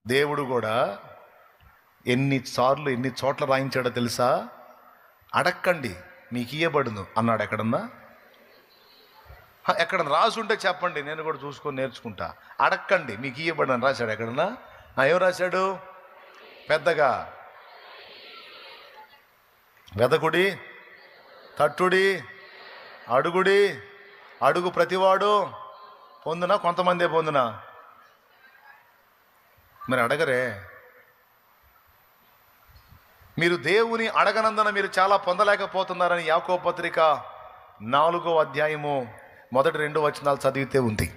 దేవుడు కూడా ఎన్ని చోట్ల రాయించాడో తెలుసా? అడక్కండి మీకు ఇయ్యబడును అన్నాడు. ఎక్కడన్నా రాసి ఉంటే చెప్పండి, నేను కూడా చూసుకొని నేర్చుకుంటా. అడక్కండి మీకు ఇయ్యబడును అని రాశాడు ఎక్కడన్నా? ఏం రాశాడు? పెద్దగా వెదకుడి, తట్టుడి, అడుగుడి. అడుగు ప్రతివాడు పొందునా, కొంతమందే పొందునా? మరి అడగరే. మీరు దేవుని అడగనందున మీరు చాలా పొందలేకపోతున్నారని యాకోబు పత్రిక 4వ అధ్యాయము మొదటి 2 వచనాలు చదివితే ఉంది.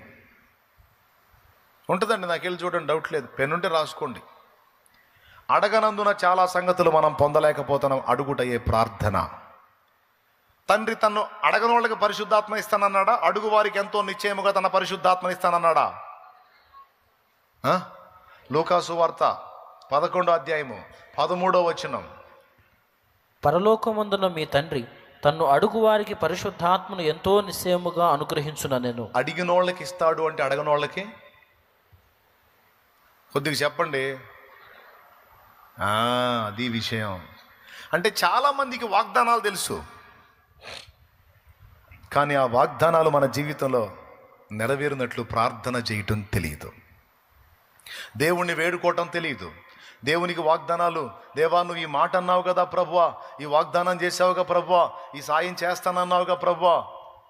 ఉంటుందండి, నాకెళ్ళి చూడండి, డౌట్ లేదు. పెన్నుంటే రాసుకోండి. అడగనందున చాలా సంగతులు మనం పొందలేకపోతున్నాం. అడుగుటయే ప్రార్థన. తండ్రి తన్ను అడగని వాళ్ళకి పరిశుద్ధాత్మ ఇస్తానన్నాడా? అడుగు వారికి ఎంతో నిశ్చయముగా తన పరిశుద్ధాత్మ ఇస్తానన్నాడా? లూకాసు వార్త 11వ అధ్యాయము 13వ వచనం. పరలోకమందున మీ తండ్రి తన్ను అడుగు వారికి పరిశుద్ధాత్మను ఎంతో నిశ్చయముగా అనుగ్రహించున. నేను అడిగినోళ్ళకి ఇస్తాడు అంటే అడగనోళ్ళకి కొద్దిగా చెప్పండి. అది విషయం. అంటే చాలామందికి వాగ్దానాలు తెలుసు, కానీ ఆ వాగ్దానాలు మన జీవితంలో నెరవేరినట్లు ప్రార్థన చేయటం తెలియదు. దేవుణ్ణి వేడుకోవటం తెలియదు. దేవునికి వాగ్దానాలు, దేవా నువ్వు ఈ మాట అన్నావు కదా ప్రభువా, ఈ వాగ్దానం చేసావుగా ప్రభువా, ఈ సాయం చేస్తానన్నావుగా ప్రభువా,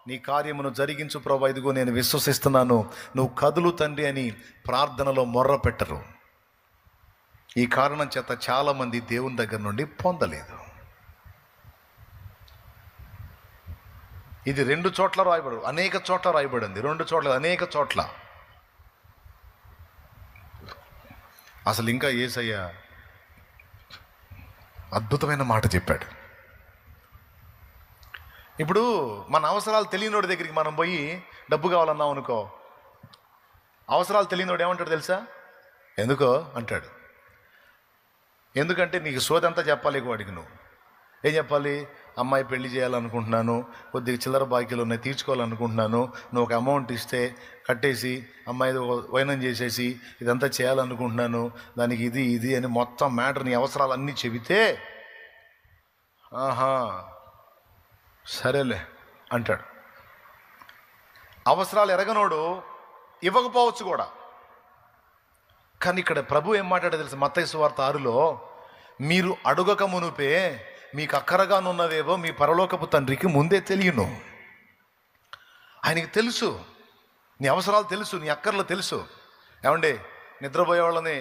నీ కార్యమును జరిగించు ప్రభువా, ఇదిగో నేను విశ్వసిస్తున్నాను, నువ్వు కదులు తండ్రి అని ప్రార్థనలో మొర్ర పెట్టరు. ఈ కారణం చేత చాలామంది దేవుని దగ్గర నుండి పొందలేదు. ఇది 2 చోట్ల రాయబడు, అనేక చోట్ల రాయబడింది. 2 చోట్ల, అనేక చోట్ల. అసలు ఇంకా యేసయ్య అద్భుతమైన మాట చెప్పాడు. ఇప్పుడు మన అవసరాలు తెలియనోడి దగ్గరికి మనం పోయి డబ్బు కావాలన్నాం అనుకో, అవసరాలు తెలియనోడు ఏమంటాడు తెలుసా? ఎందుకో అంటాడు. ఎందుకంటే నీకు సోదంతా చెప్పాలి. వాడికి నువ్వు ఏం చెప్పాలి? అమ్మాయి పెళ్లి చేయాలనుకుంటున్నాను, కొద్దిగా చిల్లర బాకీలు ఉన్నాయి తీర్చుకోవాలనుకుంటున్నాను, నువ్వు ఒక అమౌంట్ ఇస్తే కట్టేసి అమ్మాయి వైనం చేసేసి ఇదంతా చేయాలనుకుంటున్నాను, దానికి ఇది అని మొత్తం మ్యాటర్, నీ అవసరాలన్నీ చెబితే సరేలే అంటాడు. అవసరాలు ఎరగనోడు ఇవ్వకపోవచ్చు కూడా. కానీ ఇక్కడ ప్రభు ఏం మాట్లాడో తెలుసు? మత్తయి సువార్త 6లో, మీరు అడుగక మునుపే మీకు అక్కరగానున్నవేవో మీ పరలోకపు తండ్రికి ముందే తెలియను. ఆయనకి తెలుసు, నీ అవసరాలు తెలుసు, నీ అక్కర్లు తెలుసు. ఏమండి, నిద్రపోయే వాళ్ళని